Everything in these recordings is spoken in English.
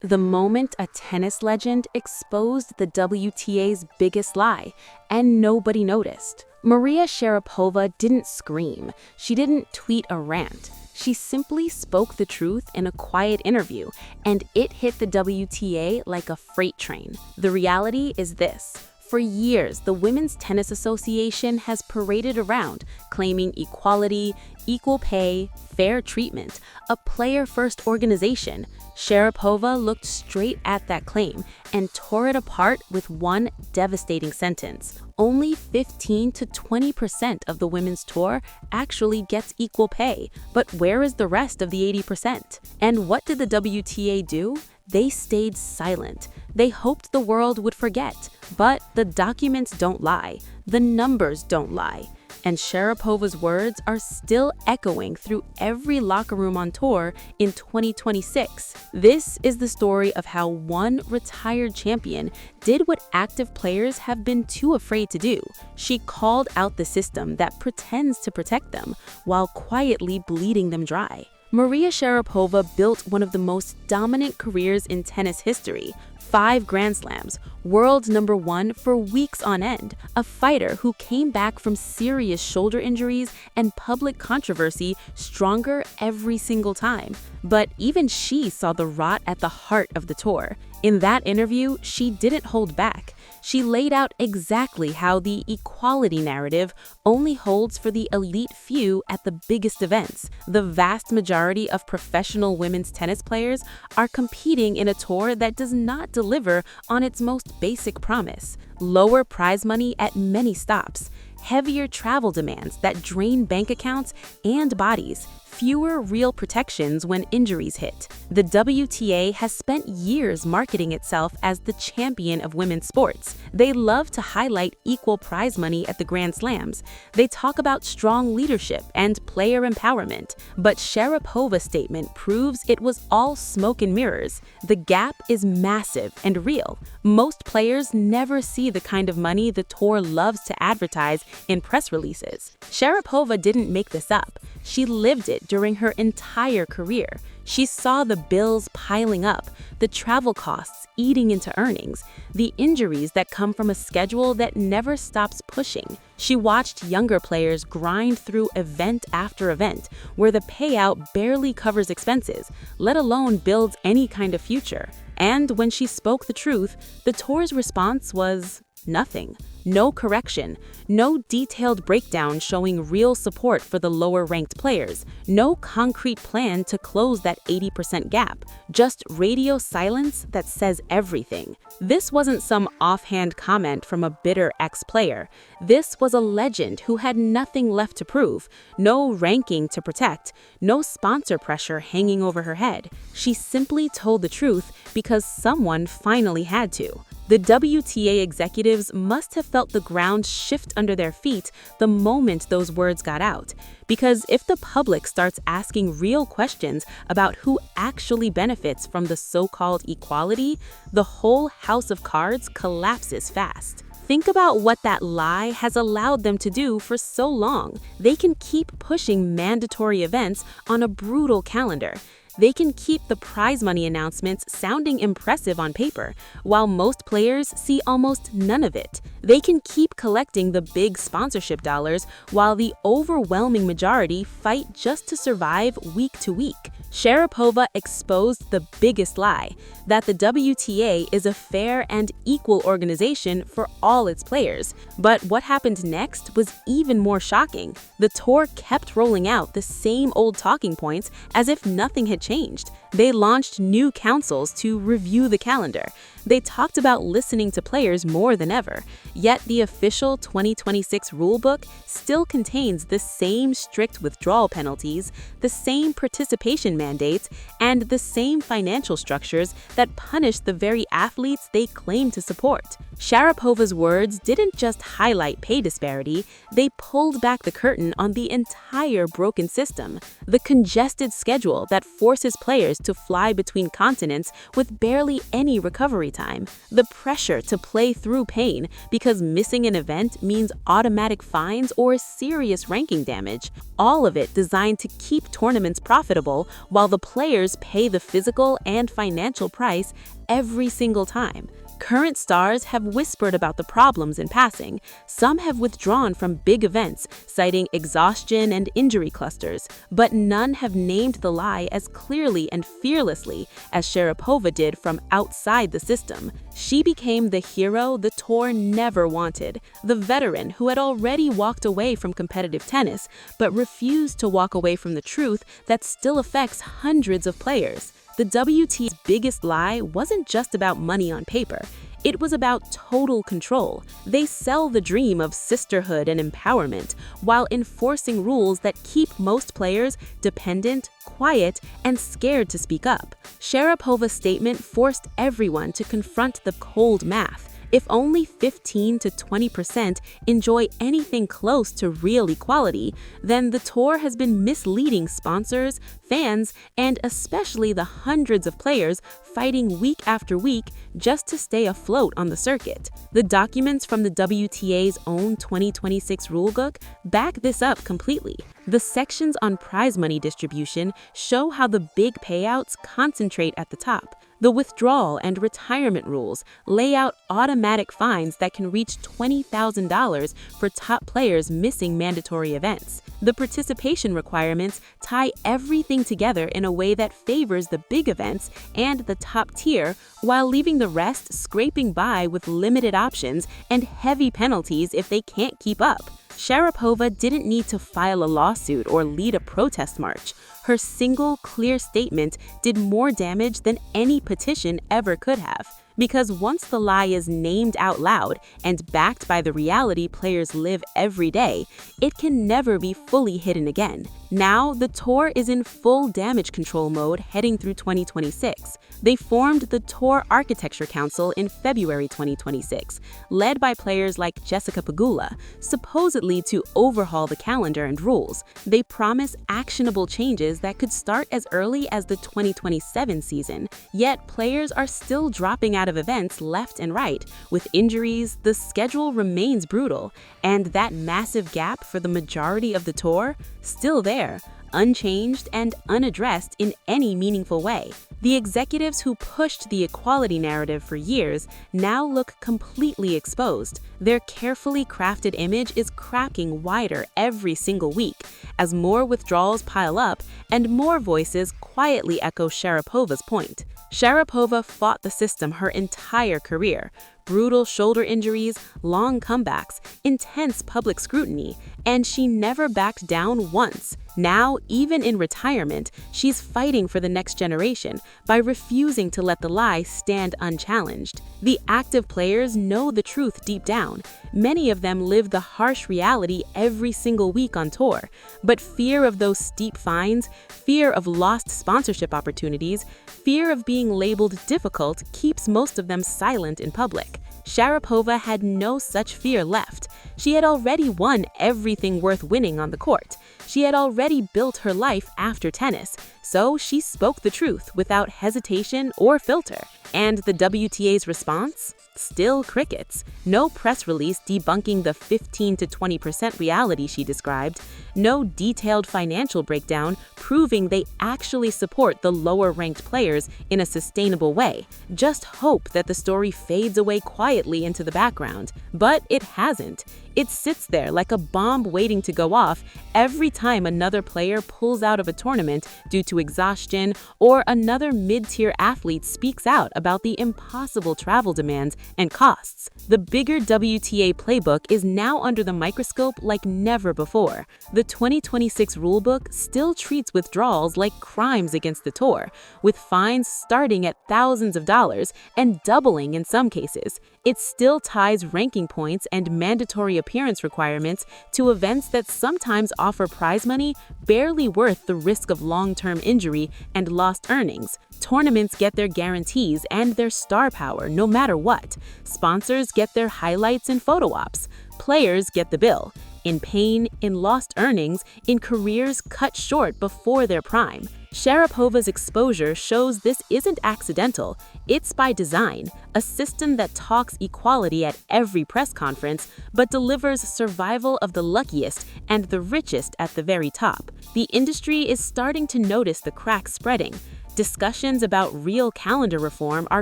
The moment a tennis legend exposed the WTA's biggest lie, and nobody noticed. Maria Sharapova didn't scream. She didn't tweet a rant. She simply spoke the truth in a quiet interview, and it hit the WTA like a freight train. The reality is this. For years, the Women's Tennis Association has paraded around, claiming equality, equal pay, fair treatment, a player-first organization. Sharapova looked straight at that claim and tore it apart with one devastating sentence. Only 15 to 20% of the women's tour actually gets equal pay, but where is the rest of the 80%? And what did the WTA do? They stayed silent. They hoped the world would forget. But the documents don't lie. The numbers don't lie. And Sharapova's words are still echoing through every locker room on tour in 2026. This is the story of how one retired champion did what active players have been too afraid to do. She called out the system that pretends to protect them while quietly bleeding them dry. Maria Sharapova built one of the most dominant careers in tennis history. 5 Grand Slams, world #1 for weeks on end, a fighter who came back from serious shoulder injuries and public controversy stronger every single time. But even she saw the rot at the heart of the tour. In that interview, she didn't hold back. She laid out exactly how the equality narrative only holds for the elite few at the biggest events. The vast majority of professional women's tennis players are competing in a tour that does not deliver on its most basic promise. Lower prize money at many stops, heavier travel demands that drain bank accounts and bodies, fewer real protections when injuries hit. The WTA has spent years marketing itself as the champion of women's sports. They love to highlight equal prize money at the Grand Slams. They talk about strong leadership and player empowerment. But Sharapova's statement proves it was all smoke and mirrors. The gap is massive and real. Most players never see the kind of money the tour loves to advertise in press releases. Sharapova didn't make this up. She lived it during her entire career. She saw the bills piling up, the travel costs eating into earnings, the injuries that come from a schedule that never stops pushing. She watched younger players grind through event after event, where the payout barely covers expenses, let alone builds any kind of future. And when she spoke the truth, the tour's response was nothing. No correction, no detailed breakdown showing real support for the lower-ranked players, no concrete plan to close that 80% gap, just radio silence that says everything. This wasn't some offhand comment from a bitter ex-player. This was a legend who had nothing left to prove, no ranking to protect, no sponsor pressure hanging over her head. She simply told the truth because someone finally had to. The WTA executives must have felt the ground shift under their feet the moment those words got out. Because if the public starts asking real questions about who actually benefits from the so-called equality, the whole house of cards collapses fast. Think about what that lie has allowed them to do for so long. They can keep pushing mandatory events on a brutal calendar. They can keep the prize money announcements sounding impressive on paper, while most players see almost none of it. They can keep collecting the big sponsorship dollars, while the overwhelming majority fight just to survive week to week. Sharapova exposed the biggest lie, that the WTA is a fair and equal organization for all its players. But what happened next was even more shocking. The tour kept rolling out the same old talking points as if nothing had changed. They launched new councils to review the calendar. They talked about listening to players more than ever. Yet the official 2026 rulebook still contains the same strict withdrawal penalties, the same participation mandates, and the same financial structures that punish the very athletes they claim to support. Sharapova's words didn't just highlight pay disparity, they pulled back the curtain on the entire broken system. The congested schedule that forces players to fly between continents with barely any recovery time. The pressure to play through pain because missing an event means automatic fines or serious ranking damage. All of it designed to keep tournaments profitable while the players pay the physical and financial price every single time. Current stars have whispered about the problems in passing. Some have withdrawn from big events, citing exhaustion and injury clusters, but none have named the lie as clearly and fearlessly as Sharapova did from outside the system. She became the hero the tour never wanted, the veteran who had already walked away from competitive tennis, but refused to walk away from the truth that still affects hundreds of players. The WTA's biggest lie wasn't just about money on paper. It was about total control. They sell the dream of sisterhood and empowerment while enforcing rules that keep most players dependent, quiet, and scared to speak up. Sharapova's statement forced everyone to confront the cold math. If only 15 to 20% enjoy anything close to real equality, then the tour has been misleading sponsors, fans, and especially the hundreds of players fighting week after week just to stay afloat on the circuit. The documents from the WTA's own 2026 rulebook back this up completely. The sections on prize money distribution show how the big payouts concentrate at the top. The withdrawal and retirement rules lay out automatic fines that can reach $20,000 for top players missing mandatory events. The participation requirements tie everything together in a way that favors the big events and the top tier, while leaving the rest scraping by with limited options and heavy penalties if they can't keep up. Sharapova didn't need to file a lawsuit or lead a protest march. Her single, clear statement did more damage than any petition ever could have. Because once the lie is named out loud and backed by the reality players live every day, it can never be fully hidden again. Now, the tour is in full damage control mode heading through 2026. They formed the Tour Architecture Council in February 2026, led by players like Jessica Pegula, supposedly to overhaul the calendar and rules. They promise actionable changes that could start as early as the 2027 season, yet players are still dropping out of events left and right. With injuries, the schedule remains brutal, and that massive gap for the majority of the tour still there, unchanged and unaddressed in any meaningful way. The executives who pushed the equality narrative for years now look completely exposed. Their carefully crafted image is cracking wider every single week as more withdrawals pile up and more voices quietly echo Sharapova's point. Sharapova fought the system her entire career. Brutal shoulder injuries, long comebacks, intense public scrutiny, and she never backed down once. Now, even in retirement, she's fighting for the next generation by refusing to let the lie stand unchallenged. The active players know the truth deep down. Many of them live the harsh reality every single week on tour. But fear of those steep fines, fear of lost sponsorship opportunities, fear of being labeled difficult keeps most of them silent in public. Sharapova had no such fear left. She had already won everything worth winning on the court. She had already built her life after tennis, so she spoke the truth without hesitation or filter. And the WTA's response? Still crickets. No press release debunking the 15 to 20% reality she described. No detailed financial breakdown proving they actually support the lower-ranked players in a sustainable way. Just hope that the story fades away quietly into the background. But it hasn't. It sits there like a bomb waiting to go off every time another player pulls out of a tournament due to exhaustion or another mid-tier athlete speaks out about the impossible travel demands and costs. The bigger WTA playbook is now under the microscope like never before. The 2026 rulebook still treats withdrawals like crimes against the tour, with fines starting at thousands of dollars and doubling in some cases. It still ties ranking points and mandatory appearance requirements to events that sometimes offer prize money barely worth the risk of long-term injury and lost earnings. Tournaments get their guarantees and their star power no matter what. Sponsors get their highlights and photo ops. Players get the bill. in pain, in lost earnings, in careers cut short before their prime. Sharapova's exposure shows this isn't accidental, it's by design, a system that talks equality at every press conference but delivers survival of the luckiest and the richest at the very top. The industry is starting to notice the cracks spreading. Discussions about real calendar reform are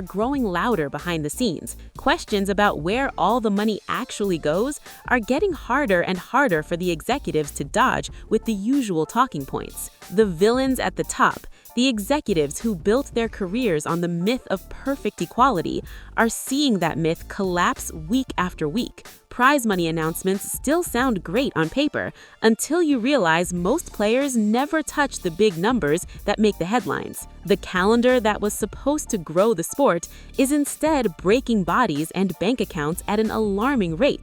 growing louder behind the scenes. Questions about where all the money actually goes are getting harder and harder for the executives to dodge with the usual talking points. The villains at the top, the executives who built their careers on the myth of perfect equality, are seeing that myth collapse week after week. Prize money announcements still sound great on paper until you realize most players never touch the big numbers that make the headlines. The calendar that was supposed to grow the sport is instead breaking bodies and bank accounts at an alarming rate.